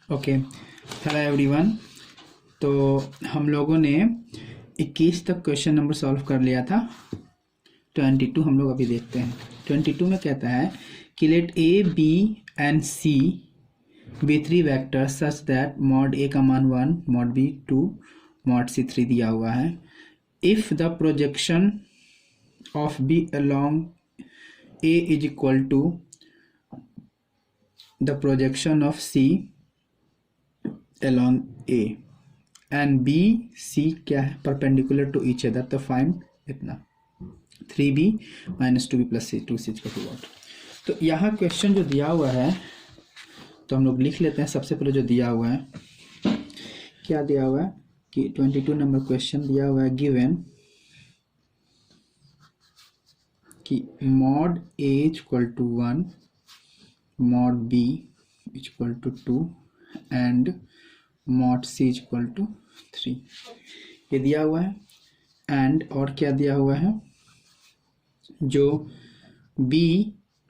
Okay, hello everyone. तो हम लोगों ने 21 तक क्वेश्चन नंबर सॉल्व कर लिया था। 22 हम लोग अभी देखते हैं। 22 में कहता है कि let A B and C be three vector such that mod A का मान 1, मॉड बी 2, मॉड सी 3 दिया हुआ है। If the projection of B along A is equal to the projection of C along A and B C क्या है perpendicular to each other, तो find इतना 3B minus 2B plus C 2C का 2 what. तो यहाँ question जो दिया हुआ है तो हम लोग लिख लेते हैं। सबसे पहले जो दिया हुआ है, क्या दिया हुआ है कि 22 नंबर क्वेश्चन दिया हुआ है गिवन कि mod A equal to 1, mod B equal to 2 and mod C equal to 3, ये दिया हुआ है। एंड और क्या दिया हुआ है, जो B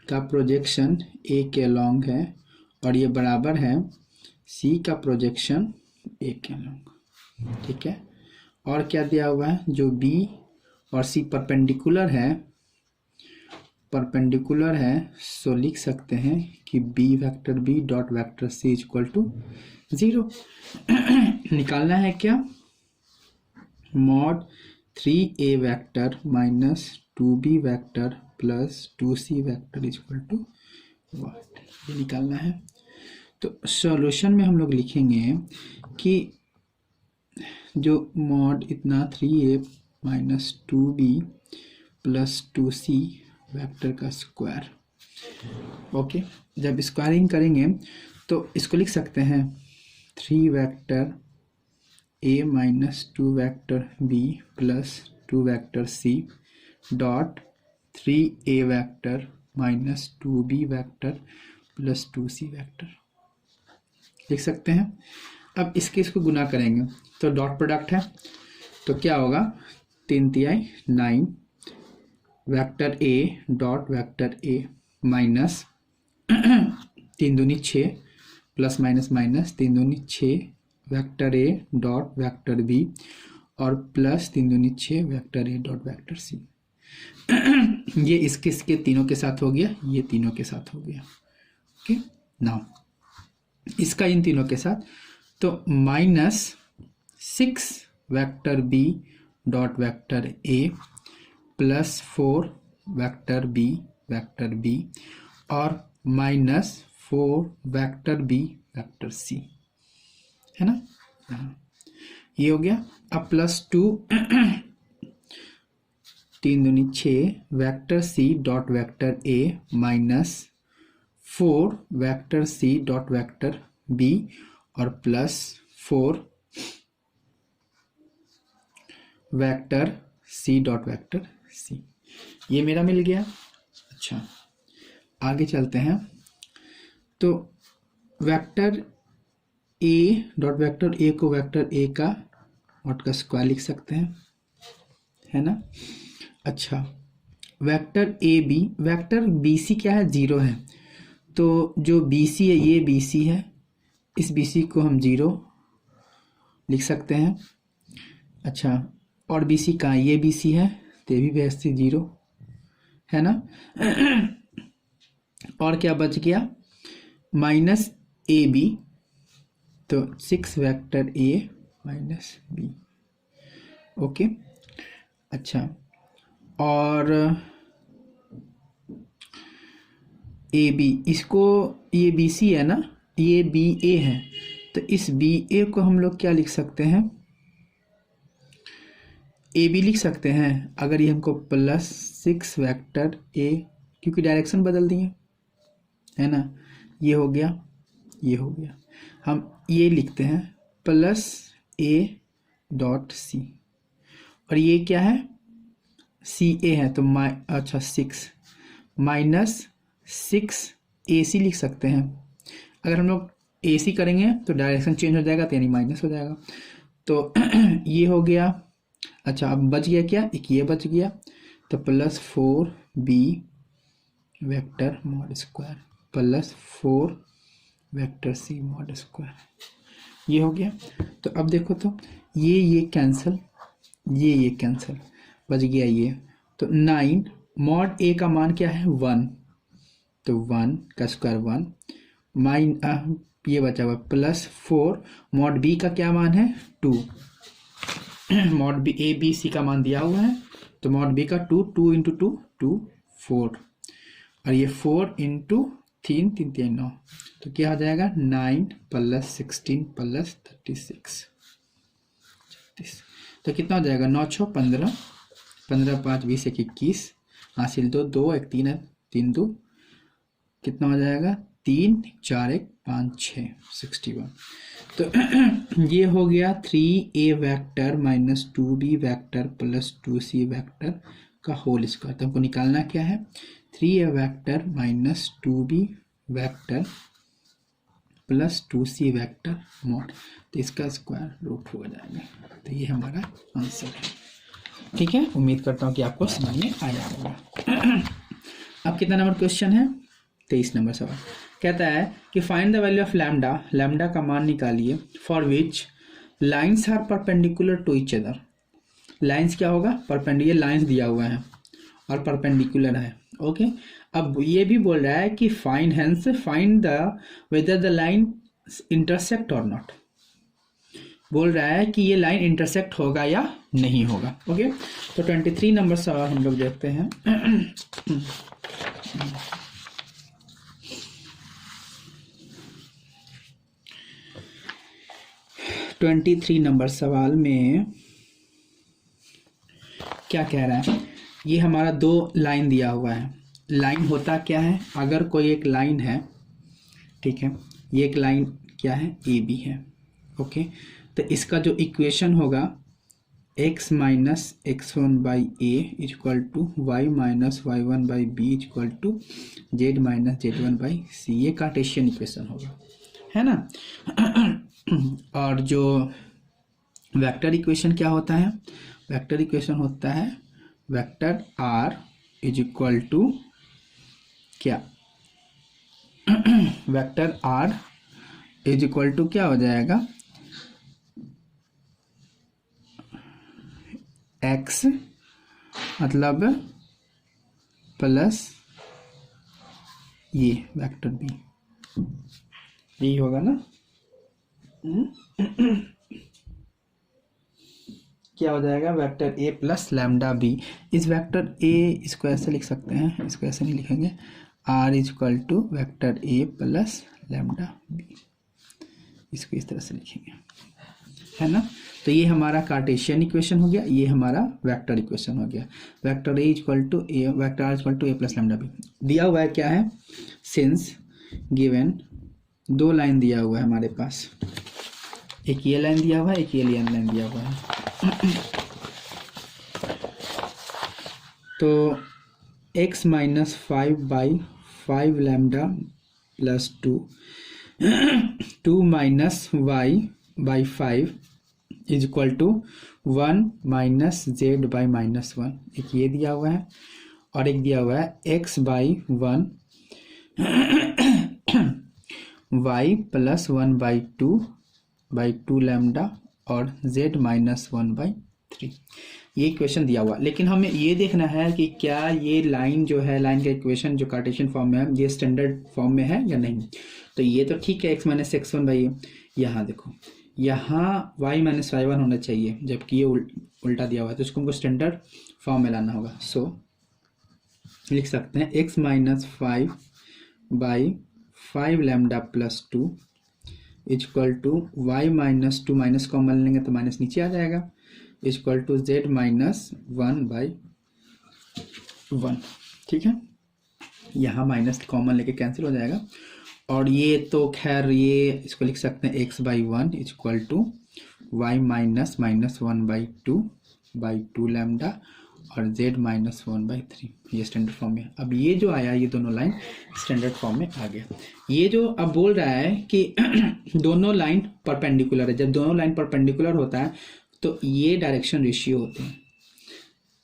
का प्रोजेक्शन A के अलॉन्ग है और ये बराबर है C का प्रोजेक्शन A के अलॉन्ग, ठीक है। और क्या दिया हुआ है, जो B और C परपेंडिकुलर है सो लिख सकते हैं कि B vector B dot vector C equal to 0। निकालना है क्या, mod 3A vector minus 2B vector plus 2C vector equal to what, ये निकालना है। तो सॉल्यूशन में हम लोग लिखेंगे कि जो मॉड इतना 3A minus 2B plus 2C vector का स्क्वायर, ओके। जब स्क्वायरिंग करेंगे तो इसको लिख सकते हैं 3 vector A minus 2 vector B plus 2 vector C dot 3A vector minus 2B vector plus 2C vector लिख सकते हैं। अब इसको गुना करेंगे तो डॉट प्रोडक्ट है, तो क्या होगा 3 तिहाई 9 vector A dot vector A minus 3 दूनी 6 प्लस माइनस माइनस 3 दूनी 6 vector A dot vector B और प्लस 3 दूनी 6 vector A dot vector C। ये इसके तीनों के साथ हो गया, ये तीनों के साथ हो गया, ओके। नाउ इसका इन तीनों के साथ, तो minus 6 vector B dot vector A plus 4 vector B और minus 4 vector B vector C, है ना। ये हो गया। अब प्लस 2 3 दूनी 6 vector C dot vector A minus 4 vector C dot vector B और plus 4 vector C dot vector C, ये मेरा मिल गया। अच्छा, आगे चलते हैं। तो vector A dot vector A को वेक्टर A का और का स्क्वायर लिख सकते हैं, है ना। अच्छा, वेक्टर AB वेक्टर BC क्या है, 0 है, तो जो BC है ये BC है, इस BC को हम 0 लिख सकते हैं। अच्छा, और BC कहाँ, ये BC है तो ये भी वैसे 0, है ना। और क्या बच गया, माइनस AB, तो 6 vector A minus B, okay. अच्छा, और AB इसको, ये BC है ना, ये BA है, तो इस BA को हम लोग क्या लिख सकते हैं, AB लिख सकते हैं। अगर ये हमको प्लस 6 वेक्टर A, क्योंकि डायरेक्शन बदल दिए, है ना, ये हो गया, ये हो गया। हम ये लिखते हैं प्लस A डॉट C, और ये क्या है CA है, तो अच्छा 6 माइनस 6 AC लिख सकते हैं। अगर हम लोग AC करेंगे तो डायरेक्शन चेंज हो जाएगा, तो यानी माइनस हो जाएगा, तो ये हो गया। अच्छा, अब बच गया क्या, एक ये बच गया, तो plus 4B vector mod square plus 4 vector C mod square, ये हो गया। तो अब देखो तो ये कैंसिल, ये कैंसिल, बच गया ये। तो 9 मॉड ए का मान क्या है 1, तो 1 का स्क्वायर 1 ये बचा हुआ प्लस 4 मॉड बी का क्या मान है 2, mod B A B C का मान दिया हुआ है, तो मॉड बी का 2, 2 इंटू 2 2 4, और ये 4 इंटू 3 3 3 9, तो क्या हो जाएगा 9 प्लस 16 प्लस 36, तो कितना हो जाएगा 9 6 15, 15 5 20 1 21, हासिल 2 2 1 3 है 3 2, कितना हो जाएगा 3 4 1 5 6 61। तो ये हो गया 3a vector minus 2b vector plus 2c vector का होल स्क्वायर। तो हमको निकालना क्या है 3a vector minus 2b vector plus 2c vector mod, तो इसका स्क्वायर रूट हो जाएगा। तो ये हमारा आंसर है। ठीक है, उम्मीद करता हूँ कि आपको समझ में आया होगा। अब कितना नंबर क्वेश्चन है 23 नंबर सवाल। कहता है कि find the value of lambda, lambda का मान निकालिए for which lines are perpendicular to each other. Lines क्या होगा परपेंडिकुलर, लाइन्स दिया हुआ है और परपेंडिकुलर है। ओके, अब ये भी बोल रहा है कि find hence find the whether the line intersect और नॉट, बोल रहा है कि ये लाइन इंटरसेक्ट होगा या नहीं होगा। ओके, तो 23 नंबर सवाल हम लोग देखते हैं। 23 नंबर सवाल में क्या कह रहा है, ये हमारा 2 लाइन दिया हुआ है। लाइन होता क्या है, अगर कोई एक लाइन है, ठीक है, ये एक लाइन क्या है ए बी है। ओके, तो इसका जो इक्वेशन होगा x minus x1 by A equal to y minus y1 by B equal to z minus z1 by C, ये कार्टेशियन इक्वेशन होगा, है ना। और जो वेक्टर इक्वेशन क्या होता है, वेक्टर इक्वेशन होता है vector r is equal to क्या, vector r is equal to क्या हो जाएगा x मतलब प्लस ये वेक्टर b, यही होगा ना। क्या हो जाएगा vector a plus lambda b। इस वेक्टर a इसको ऐसे लिख सकते हैं, इसको ऐसे नहीं लिखेंगे, r is equal to vector a plus lambda b, इसको इस तरह से लिखेंगे, है ना। तो ये हमारा कार्टेशियन इक्वेशन हो गया, ये हमारा वेक्टर इक्वेशन हो गया। Vector a equal to a, vector r equal to a plus lambda b। दिया हुआ है क्या है, सिंस गिवन 2 लाइन दिया हुआ है हमारे पास, एक ये लाइन दिया हुआ है, एक ये लाइन दिया हुआ है। तो x minus 5 by 5 lambda plus 2, 2 minus y by 5 is equal to 1 minus z by minus 1, एक ये दिया हुआ है, और एक दिया हुआ है x by 1 y plus 1 by 2 lambda और z माइनस 1 बाई 3, ये इक्वेशन दिया हुआ। लेकिन हमें ये देखना है कि क्या ये लाइन जो है, लाइन का इक्वेशन जो कार्टेशियन फॉर्म में है, ये स्टैंडर्ड फॉर्म में है या नहीं। तो ये तो ठीक है, x माइनस x1 बाई, यहाँ देखो यहाँ y माइनस y1 होना चाहिए, जबकि ये उल्टा दिया हुआ है, तो इसको हमको स्टैंडर्ड फॉर्म में लाना होगा। सो लिख सकते हैं x minus 5 by 5 lambda plus 2 equal to y minus 2, minus common लेंगे तो माइनस नीचे आ जाएगा, equal to z minus 1 by 1। ठीक है, यहाँ माइनस कॉमन लेके कैंसिल हो जाएगा, और ये तो खैर ये इसको लिख सकते हैं x by 1 equal to y minus 1 by 2 lambda और z माइनस 1 बाई 3, ये स्टैंडर्ड फॉर्म में। अब ये जो आया, ये दोनों लाइन स्टैंडर्ड फॉर्म में आ गया। ये जो अब बोल रहा है कि दोनों लाइन परपेंडिकुलर है, जब दोनों लाइन परपेंडिकुलर होता है तो ये डायरेक्शन रेशियो होते हैं,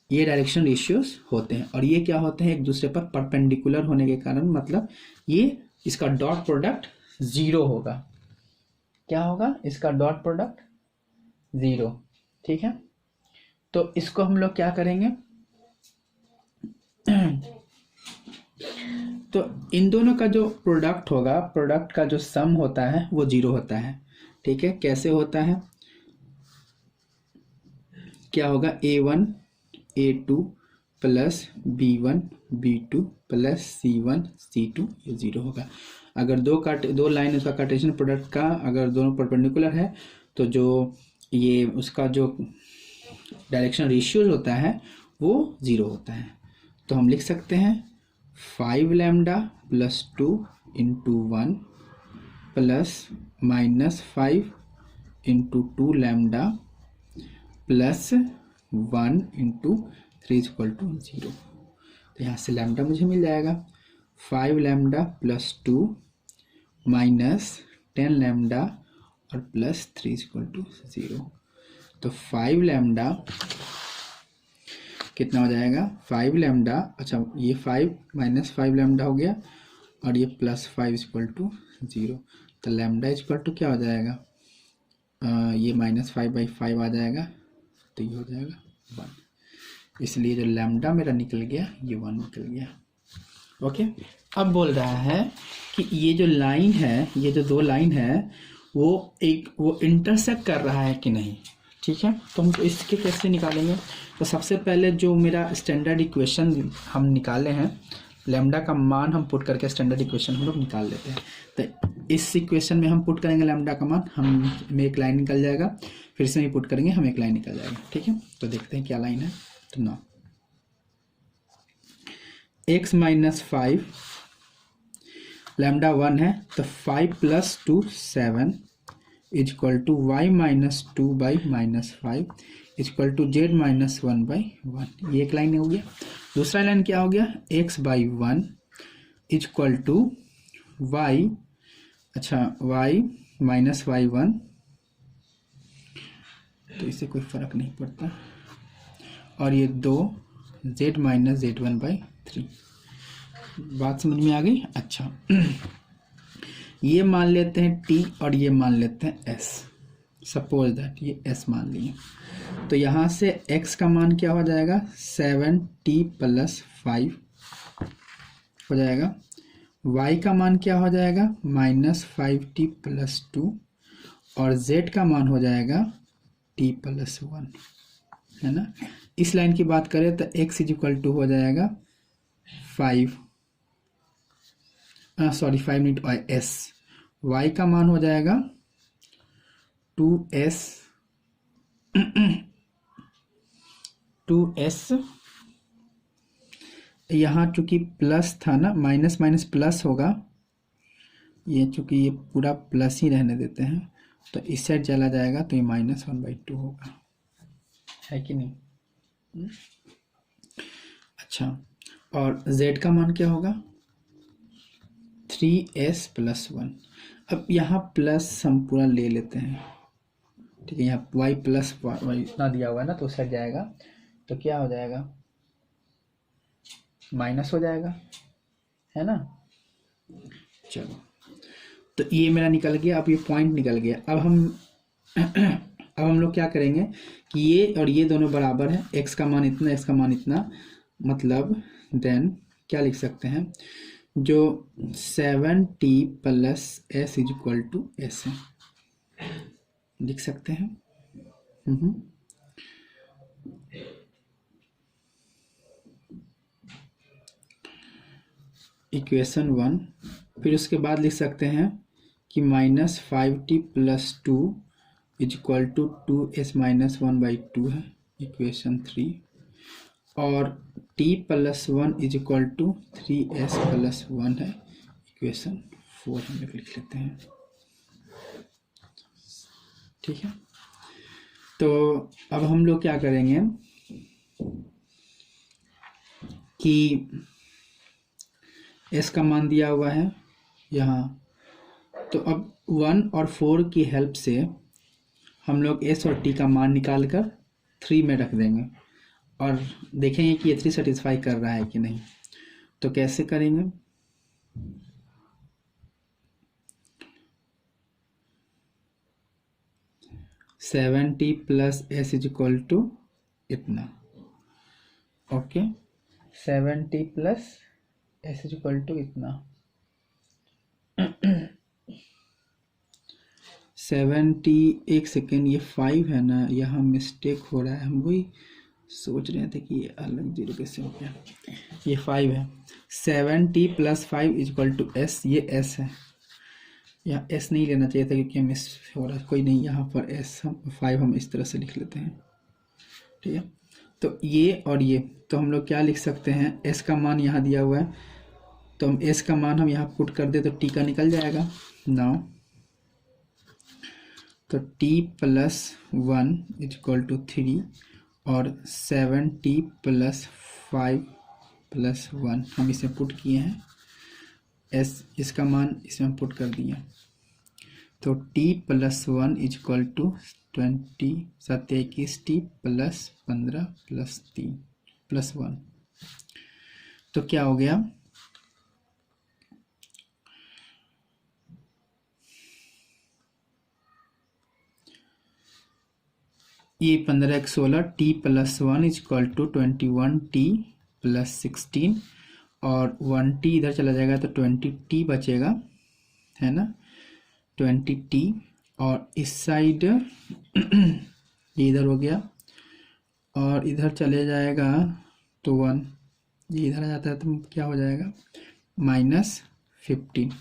ये डायरेक्शन रेशियोस होते हैं, और ये क्या होते हैं एक दूसरे पर परपेंडिकुलर होने के कारण, मतलब ये इसका डॉट प्रोडक्ट ज़ीरो होगा। क्या होगा इसका डॉट प्रोडक्ट? ज़ीरो। ठीक है, तो इसको हम लोग क्या करेंगे तो इन दोनों का जो प्रोडक्ट होगा, प्रोडक्ट का जो सम होता है वो ज़ीरो होता है। ठीक है, कैसे होता है? क्या होगा? A1 A2 plus B1 B2 plus C1 C2, ये ज़ीरो होगा। अगर दो लाइन उसका कार्टेशियन प्रोडक्ट का अगर दोनों परपेंडिकुलर है तो जो ये उसका जो डायरेक्शन रेशियो होता है वो ज़ीरो होता है। तो हम लिख सकते हैं 5 lambda plus 2 into 1 plus -5 into 2 lambda plus 1 into 3 equal to 0। तो यहाँ से लैम्डा मुझे मिल जाएगा 5 लैम्डा प्लस 2 माइनस 10 लैम्डा और प्लस 3 इक्वल टू 0। तो 5 लैम्डा कितना हो जाएगा? 5 लैम्डा, अच्छा ये 5 माइनस 5 लैम्डा हो गया और ये प्लस 5 इक्वल टू 0। तो लैम्डा इक्वल टू क्या हो जाएगा? ये -5/5 आ जाएगा, तो ये हो जाएगा 1। इसलिए जो लैम्डा मेरा निकल गया ये 1 निकल गया। ओके, अब बोल रहा है कि ये जो लाइन है, ये जो दो लाइन है वो इंटरसेक्ट कर रहा है कि नहीं। ठीक है, तो हम इसके कैसे निकालेंगे? तो सबसे पहले जो मेरा स्टैंडर्ड इक्वेशन हम निकाले हैं, लैम्डा का मान हम पुट करके स्टैंडर्ड इक्वेशन हम लोग निकाल लेते हैं। तो इस इक्वेशन में हम पुट करेंगे लैम्डा का मान, हमें एक लाइन निकल जाएगा, फिर से पुट करेंगे हमें एक लाइन निकल जाएगा। ठीक है, तो देखते हैं क्या लाइन है। तो ना x माइनस 5 लैम्डा 1 है, तो 5 plus 2 7 is equal to y minus 2 by -5 is equal to z minus 1/1। ये एक लाइन हो गया। दूसरा लाइन क्या हो गया? x/1 is equal to y, अच्छा y माइनस y1, तो इससे कोई फर्क नहीं पड़ता, और ये 2 z माइनस z1/3। बात समझ में आ गई? अच्छा ये मान लेते हैं t और ये मान लेते हैं s। सपोज दैट ये s मान लिए, तो यहाँ से x का मान क्या हो जाएगा? 7t प्लस 5 हो जाएगा। y का मान क्या हो जाएगा? -5t प्लस 2, और z का मान हो जाएगा t प्लस 1, है ना। इस लाइन की बात करें तो x इज इक्वल टू हो जाएगा 5 नहीं तो s। y का मान हो जाएगा 2s 2s। यहाँ चूंकि प्लस था ना, माइनस माइनस प्लस होगा, ये चूंकि ये पूरा प्लस ही रहने देते हैं, तो इस साइड चला जाएगा तो ये -1/2 होगा, है कि नहीं? अच्छा, और z का मान क्या होगा? 3s plus 1। अब यहाँ प्लस हम पूरा ले लेते हैं, ठीक है। यहाँ y प्लस y इतना दिया हुआ है ना, तो उस साइड जाएगा तो क्या हो जाएगा? माइनस हो जाएगा, है ना। चलो, तो ये मेरा निकल गया। अब ये पॉइंट निकल गया। अब हम लोग क्या करेंगे कि ये और ये दोनों बराबर है, x का मान इतना, x का मान इतना, मतलब देन क्या लिख सकते हैं? जो 7t plus s is equal to s है, लिख सकते हैं। इक्वेशन 1। फिर उसके बाद लिख सकते हैं कि -5t plus 2 is equal to 2s minus 1/2 है, इक्वेशन 3। और t plus 1 is equal to 3s plus 1 है, इक्वेशन 4 हम लोग लिख लेते हैं। ठीक है, तो अब हम लोग क्या करेंगे कि s का मान दिया हुआ है यहाँ, तो अब 1 और 4 की हेल्प से हम लोग s और t का मान निकाल कर 3 में रख देंगे और देखेंगे कि ये 3 सेटिस्फाई कर रहा है कि नहीं। तो कैसे करेंगे? 7t plus S is equal to इतना। Okay, 7t plus S is equal to इतना। 70, एक सेकेंड, ये 5 है ना, यहाँ मिस्टेक हो रहा है। हम वही सोच रहे थे कि ये अलग जीरो कैसे हो गया। ये 5 है। 7t plus 5 is equal to s, ये एस है। यहाँ एस नहीं लेना चाहिए था क्योंकि मिस हो रहा है। कोई नहीं, यहाँ पर एस हम 5 हम इस तरह से लिख लेते हैं। ठीक है, तो ये और ये, तो हम लोग क्या लिख सकते हैं, एस का मान यहाँ दिया हुआ है, तो हम एस का मान हम यहाँ पुट कर दे तो टी का निकल जाएगा। नाउ तो t plus 1 is equal to 3 और 7t प्लस 5 प्लस 1 हम इसे पुट किए हैं। एस इसका मान इसमें हम पुट कर दिए, तो t plus 1 is equal to 21 t plus 15 plus 3 plus 1। तो क्या हो गया, ये 15 एक 16, t plus 1 is equal to 21t plus 16 और 1t इधर चला जाएगा तो 20t बचेगा, है ना, 20t। और इस साइड ये इधर हो गया और इधर चले जाएगा तो 1, ये इधर आ जाता है तो क्या हो जाएगा, -15।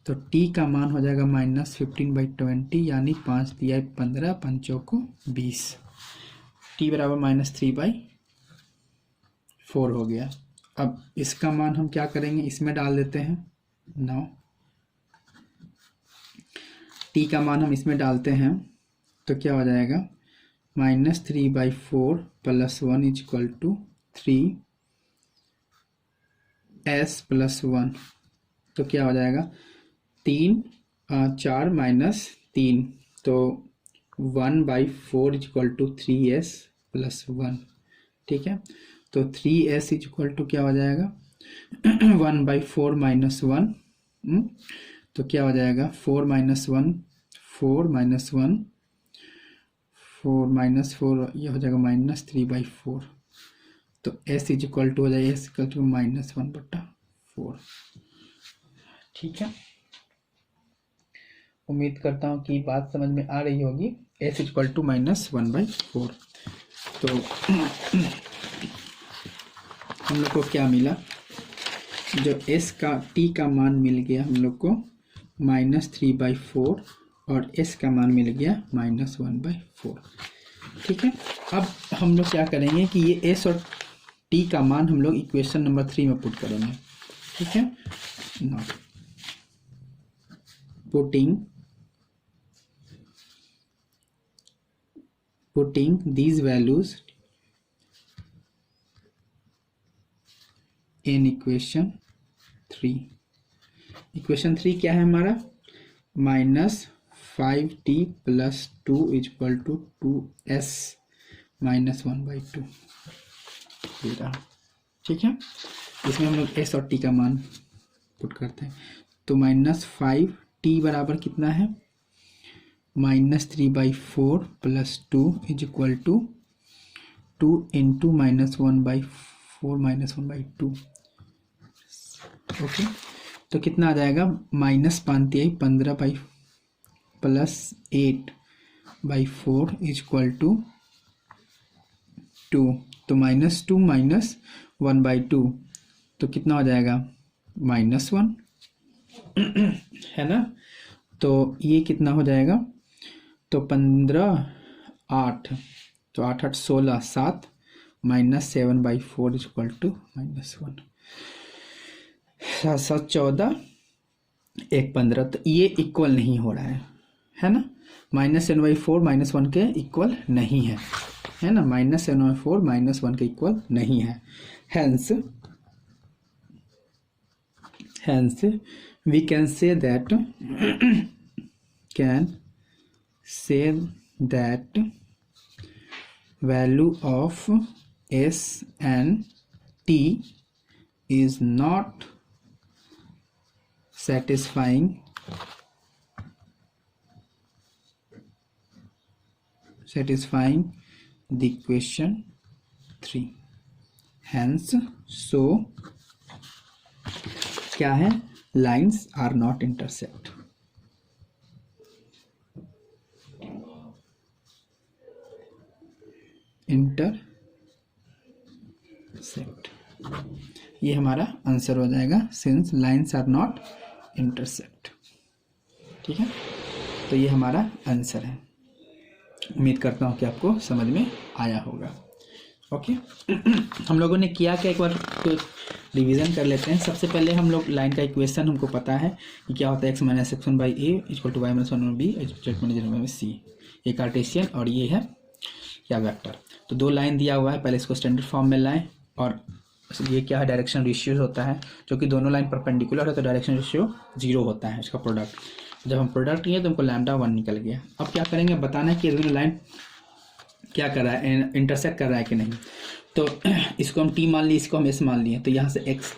तो t का मान हो जाएगा -15/20, यानी 5 दिया 15, 5 को 20, t बराबर -3/4 हो गया। अब इसका मान हम क्या करेंगे, इसमें डाल देते हैं। 9 t का मान हम इसमें डालते हैं तो क्या हो जाएगा, -3/4 plus 1 is equal to 3s plus 1। तो क्या हो जाएगा, 3 4 -3, तो 1/4 is equal to 3s plus 1। ठीक है, तो 3s इज इक्वल टू क्या हो जाएगा 1/4 माइनस 1, तो क्या हो जाएगा 4 - 1 4 - 1 4 -4, ये हो जाएगा -3/4। तो s इज इक्वल टू हो जाएगा s इक्वल टू -1/4। ठीक है, उम्मीद करता हूँ कि बात समझ में आ रही होगी। s is equal to -1/4। तो हम लोग को क्या मिला, जो s का t का मान मिल गया हम लोग को -3/4 और s का मान मिल गया -1/4। ठीक है, अब हम लोग क्या करेंगे कि ये s और t का मान हम लोग इक्वेशन नंबर 3 में पुट करेंगे। ठीक है, now putting these values in equation 3। Equation 3 क्या है हमारा, -5t plus 2 is equal to 2s -1/2 दे रहा। ठीक है, इसमें हम लोग s और t का मान पुट करते हैं। तो -5t बराबर कितना है, -3/4 plus 2 is equal to 2 into -1/4 -1/2। Okay, तो कितना आ जाएगा, -15 प्लस 8/4 इज इक्वल टू 2, तो -2 -1/2, तो कितना हो जाएगा -1 है ना। तो ये कितना हो जाएगा, तो 15 8, तो 8 8 16 7 -7/4 इज इक्वल टू -1, 7 7 14 1 15। तो ये इक्वल नहीं हो रहा है ना, -7/4 -1 के इक्वल नहीं है ना, -7/4 -1 के इक्वल नहीं है। hence we can say that value of s and t is not satisfying satisfying the equation 3, hence so क्या है, lines are not intersect. ये हमारा आंसर हो जाएगा, since lines are not intersect. ठीक है, तो ये हमारा आंसर है। उम्मीद करता हूँ कि आपको समझ में आया होगा। ओके हम लोगों ने किया क्या, एक बार रिवीजन कर लेते हैं। सबसे पहले हम लोग लाइन का इक्वेशन हमको पता है कि क्या होता है, x minus x one by A equal to y minus one by B z minus z by C. ये कार्टेशियन और ये है क्या, वेक्टर। तो दो लाइन दिया हुआ है, पहले इसको स्टैंडर्ड फॉर्म में लाएं, और ये क्या है, डायरेक्शन रेशियो होता है, जो कि दोनों लाइन परपेंडिकुलर है तो डायरेक्शन रेशियो 0 होता है इसका प्रोडक्ट। जब हम प्रोडक्ट किए तो हमको लैम्डा 1 निकल गया। अब क्या करेंगे, बताना है कि दोनों लाइन क्या कर रहा है, इंटरसेक्ट कर रहा है कि नहीं। तो इसको हम t मान लिए, इसको हम s मान लिए, तो यहाँ से x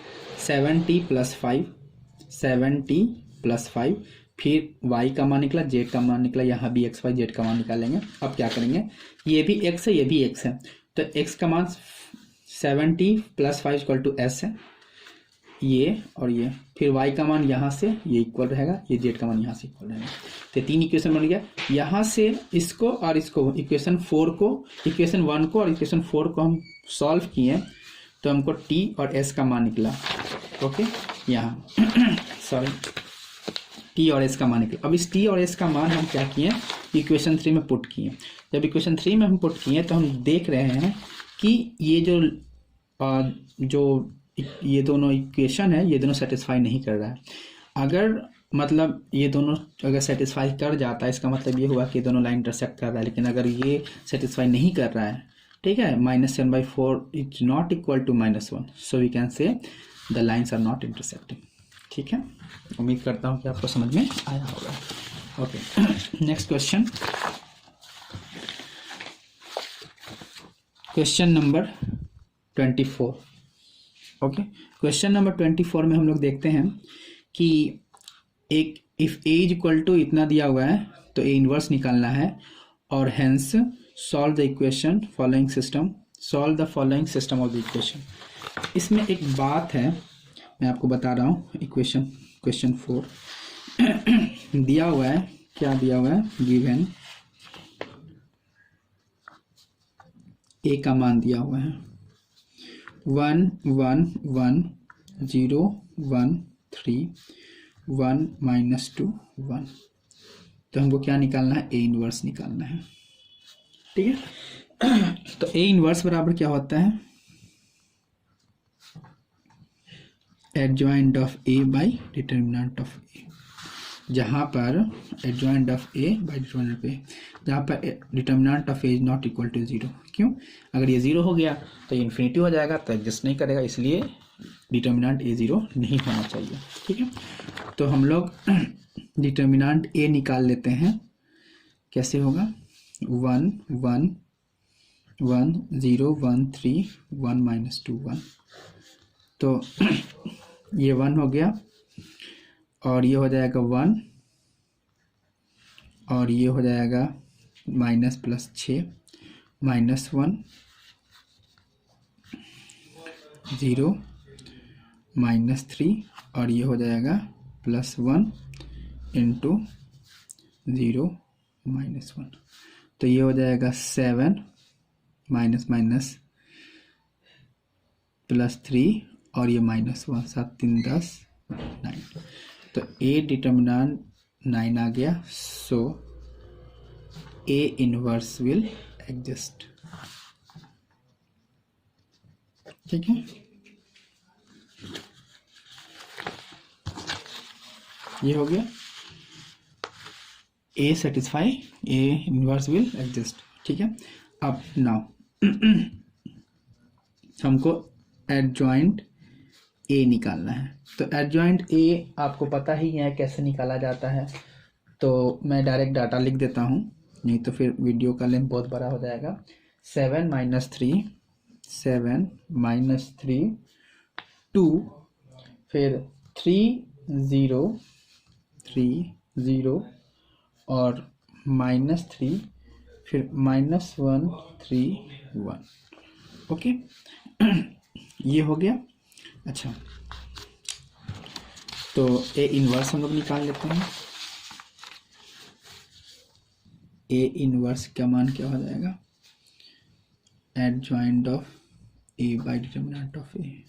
7t + 5 7t + 5, फिर y का मान निकला, z का मान निकला, यहाँ भी x y z का मान निकालेंगे। अब क्या करेंगे, ये भी x है ये भी x है, तो x का मान 7t + 5 = s है, ये और ये, फिर y का मान यहाँ से ये इक्वल रहेगा, ये z का मान यहाँ से इक्वल रहेगा। तो 3 इक्वेशन बन गया। यहाँ से इसको और इसको, इक्वेशन 4 को, इक्वेशन 1 को और इक्वेशन 4 को हम सॉल्व किए तो हमको t और s का मान निकला। ओके, यहाँ सॉरी t और s का मान निकला। अब इस t और s का मान हम क्या किए, इक्वेशन 3 में पुट किए। जब इक्वेशन 3 में हम पुट किए तो हम देख रहे हैं कि ये जो ये दोनों इक्वेशन है, ये दोनों सेटिस्फाई नहीं कर रहा है। अगर मतलब ये दोनों अगर सेटिस्फाई कर जाता है, इसका मतलब ये हुआ कि दोनों लाइन इंटरसेक्ट कर रहा है। लेकिन अगर ये सेटिस्फाई नहीं कर रहा है, ठीक है, -7/4 is not equal to -1, so we can say the lines are not intersecting. ठीक है, उम्मीद करता हूँ कि आपको समझ में आया होगा। Okay, next question, question number 24। Okay, question number 24 में हम लोग देखते हैं कि एक if A is equal to इतना दिया हुआ है तो ए इनवर्स निकालना है, और hence solve the equation following system, solve the following system of the equation. इसमें एक बात है, मैं आपको बता रहा हूँ। क्वेश्चन 4 दिया हुआ है, क्या दिया हुआ है, गिवन ए का मान दिया हुआ है 1 1 1 0 1 3 1 -2 1। तो हमको क्या निकालना है, ए इनवर्स निकालना है। ठीक है, तो ए इनवर्स बराबर क्या होता है, adjoint of A by determinant of A. जहाँ पर adjoint of A by determinant of A, जहाँ पर determinant of A is not equal to 0। क्यों, अगर ये 0 हो गया तो ये इन्फिनिटी हो जाएगा, तो एग्जिस्ट नहीं करेगा, इसलिए डिटर्मिनेंट ए 0 नहीं होना चाहिए। ठीक है, तो हम लोग डिटर्मिनेंट ए निकाल लेते हैं। कैसे होगा, 1 1 1 0 1 3 1 -2 1। तो ये 1 हो गया, और ये हो जाएगा 1, और ये हो जाएगा -+6 -1 0 -3, और ये हो जाएगा +1 × 0 -1। तो ये हो जाएगा 7 +3 और ये -1, 7 3 10 9। तो ए डिटर्मिनेंट 9 आ गया, so A inverse will exist. ठीक है, ये हो गया, A satisfy, A inverse will exist. ठीक है, अब नाउ हमको एडजॉइंट ए निकालना है। तो एडजॉइंट ए आपको पता ही है कैसे निकाला जाता है, तो मैं डायरेक्ट डाटा लिख देता हूँ, नहीं तो फिर वीडियो का लेंथ बहुत बड़ा हो जाएगा। 7 -3 2, फिर 3 0 3 0 और -3, फिर -1 3 1। ओके ये हो गया। अच्छा, तो ए इनवर्स हम लोग निकाल लेते हैं। ए इनवर्स का मान क्या हो जाएगा, adjoint of A by determinant of A.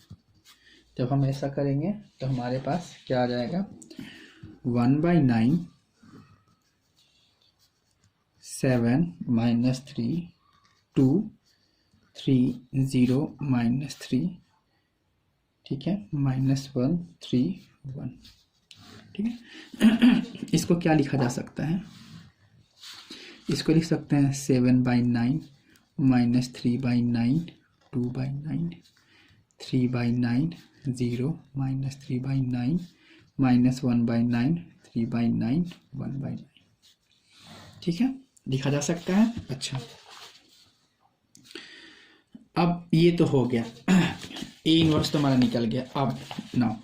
जब हम ऐसा करेंगे तो हमारे पास क्या आ जाएगा, 1/9 7 -3 2 3 0 -3, ठीक है, -1 3 1, ठीक है। इसको क्या लिखा जा सकता है, इसको लिख सकते हैं 7/9 -3/9 2/9 3/9 0 -3/9 -1/9 3/9 1/9, ठीक है, लिखा जा सकता है। अच्छा, अब ये तो हो गया, ए इनवर्स तो हमारा निकल गया। अब नाउ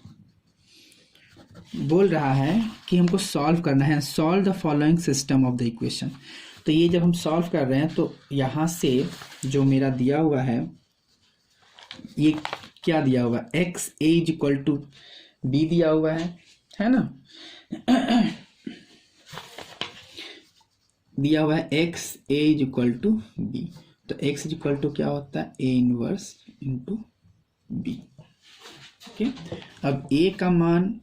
बोल रहा है कि हमको सॉल्व करना है, solve the following system of the equation. तो ये जब हम सॉल्व कर रहे हैं तो यहाँ से जो मेरा दिया हुआ है, ये क्या दिया हुआ है, x A is equal to B दिया हुआ है ना। दिया हुआ है x A is equal to B, तो एक्स इज इक्वल टू क्या होता है, A inverse into B. Okay, अब ए का मान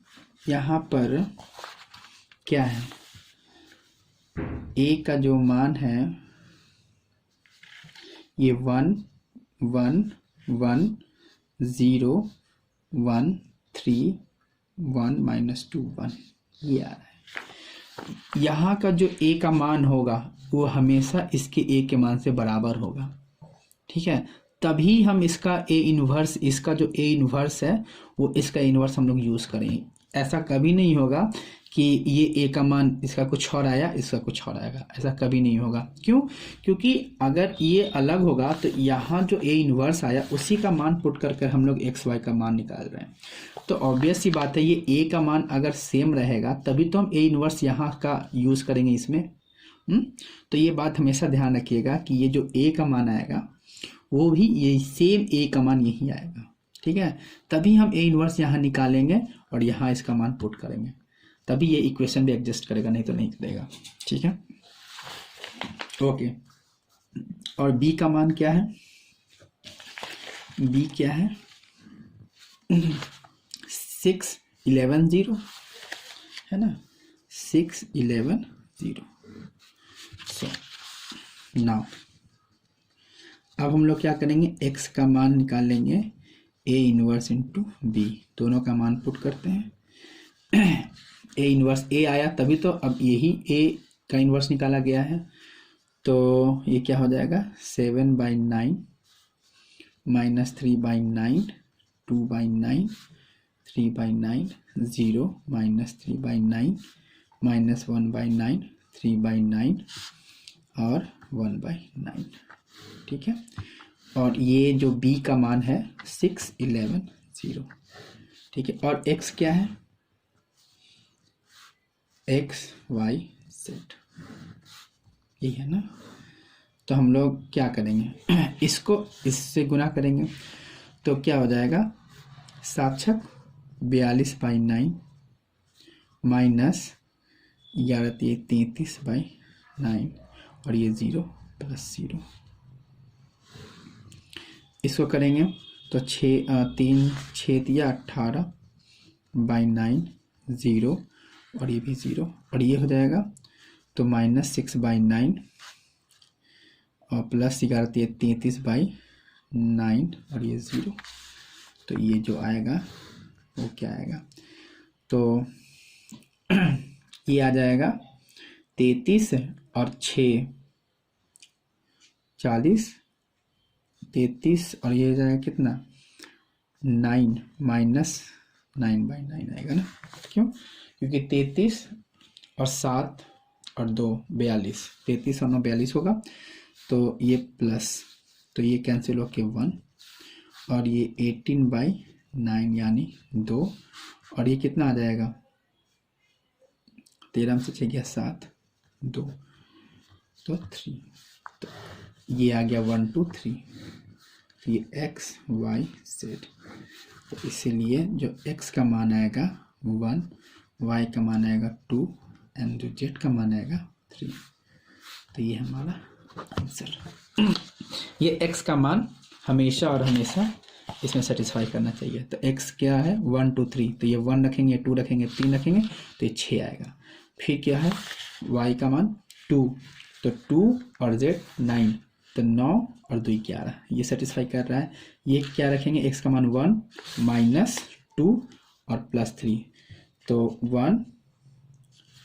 यहाँ पर क्या है, ए का जो मान है ये 1 1 1 0 1 3 1 -2 1 ये आ रहा है। यहाँ का जो ए का मान होगा वो हमेशा इसके ए के मान से बराबर होगा, ठीक है, तभी हम इसका ए इनवर्स, इसका जो ए इनवर्स है वो इसका इनवर्स हम लोग यूज़ करेंगे। ऐसा कभी नहीं होगा कि ये ए का मान इसका कुछ और आया इसका कुछ और आएगा, ऐसा कभी नहीं होगा। क्यों, क्योंकि अगर ये अलग होगा तो यहाँ जो ए इनवर्स आया उसी का मान पुट कर हम लोग एक्स वाई का मान निकाल रहे हैं। तो ऑब्वियस सी बात है, ये ए का मान अगर सेम रहेगा तभी तो हम ए इनवर्स यहाँ का यूज़ करेंगे इसमें। तो ये बात हमेशा ध्यान रखिएगा कि ये जो ए का मान आएगा वो भी ये सेम ए का मान यही आएगा, ठीक है, तभी हम ए इनवर्स यहाँ निकालेंगे और यहाँ इसका मान पुट करेंगे, तभी ये इक्वेशन भी एडजस्ट करेगा, नहीं तो नहीं करेगा, ठीक है। ओके, और बी का मान क्या है, बी क्या है 6 11 0 है ना, 6 11 0। सो नाउ अब हम लोग क्या करेंगे, x का मान निकाल लेंगे a इनवर्स इंटू बी, दोनों का मान पुट करते हैं। a इनवर्स a आया तभी तो अब यही a का इनवर्स निकाला गया है, तो ये क्या हो जाएगा 7/9 -3/9 2/9 3/9 0 -3/9 -1/9 3/9 और 1/9, ठीक है। और ये जो b का मान है 6 11 0, ठीक है। और x क्या है, x y z, यही है ना। तो हम लोग क्या करेंगे, इसको इससे गुना करेंगे तो क्या हो जाएगा 7 42/9 माइनस 33/9 और ये 0 + 0, इसको करेंगे तो 3 6 18/9 0 और ये भी 0 और ये हो जाएगा तो -6/9 और प्लस 33/9 और ये 0, तो ये जो आएगा वो क्या आएगा, तो ये आ जाएगा 33 और 6 40, 33 और ये जाएगा कितना 9 -9/9 आएगा ना। क्यों, क्योंकि 33 और 7 और 2 42, 33 और 9 42 होगा, तो ये प्लस, तो ये कैंसिल हो के 1 और ये 18/9 यानी 2 और ये कितना आ जाएगा 13 में से 6 गया 7 2 तो 3, तो ये आ गया 1 2 3, तो ये x y z, तो इसीलिए जो x का मान आएगा 1, y का मान आएगा 2 एंड जो z का मान आएगा 3। तो ये हमारा आंसर। ये x का मान हमेशा और हमेशा इसमें सेटिस्फाई करना चाहिए। तो x क्या है 1 2 3, तो ये 1 रखेंगे, 2 रखेंगे, 3 रखेंगे, तो ये 6 आएगा। फिर क्या है y का मान 2, तो 2 और z 9, तो 9 और 2 11, ये सेटिस्फाई कर रहा है। ये क्या रखेंगे x का मान 1 माइनस 2 और प्लस 3, तो 1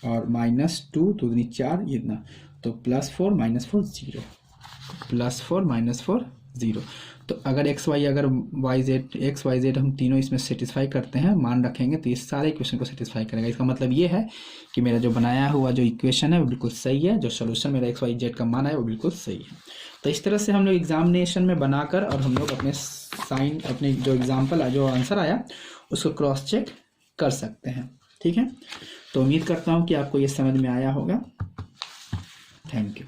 और माइनस 2 तो 4, ये इतना, तो +4 -4 0, +4 -4 0। तो अगर x y अगर x y z हम तीनों इसमें सेटिस्फाई करते हैं, मान रखेंगे, तो ये सारे इक्वेशन को सेटिस्फाई करेगा। इसका मतलब ये है कि मेरा जो बनाया हुआ जो इक्वेशन है वो बिल्कुल सही है, जो सोल्यूशन मेरा x y z का मान है वो बिल्कुल सही है। तो इस तरह से हम लोग एग्जामिनेशन में बनाकर और हम लोग अपने साइन अपने जो एग्जाम्पल जो आंसर आया उसको क्रॉस चेक कर सकते हैं। ठीक है, तो उम्मीद करता हूँ कि आपको ये समझ में आया होगा। Thank you.